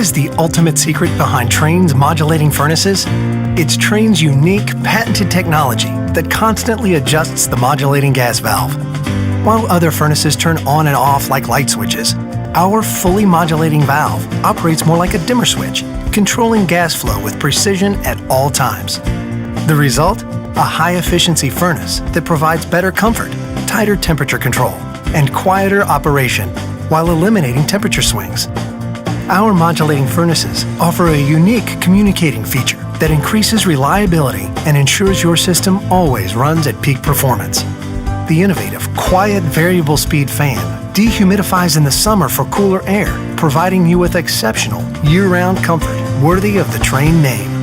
is the ultimate secret behind Trane's modulating furnaces? It's Trane's unique, patented technology that constantly adjusts the modulating gas valve. While other furnaces turn on and off like light switches, our fully modulating valve operates more like a dimmer switch, controlling gas flow with precision at all times. The result? A high-efficiency furnace that provides better comfort, tighter temperature control, and quieter operation while eliminating temperature swings. Our modulating furnaces offer a unique communicating feature that increases reliability and ensures your system always runs at peak performance. The innovative, quiet, variable speed fan dehumidifies in the summer for cooler air, providing you with exceptional, year-round comfort worthy of the Trane name.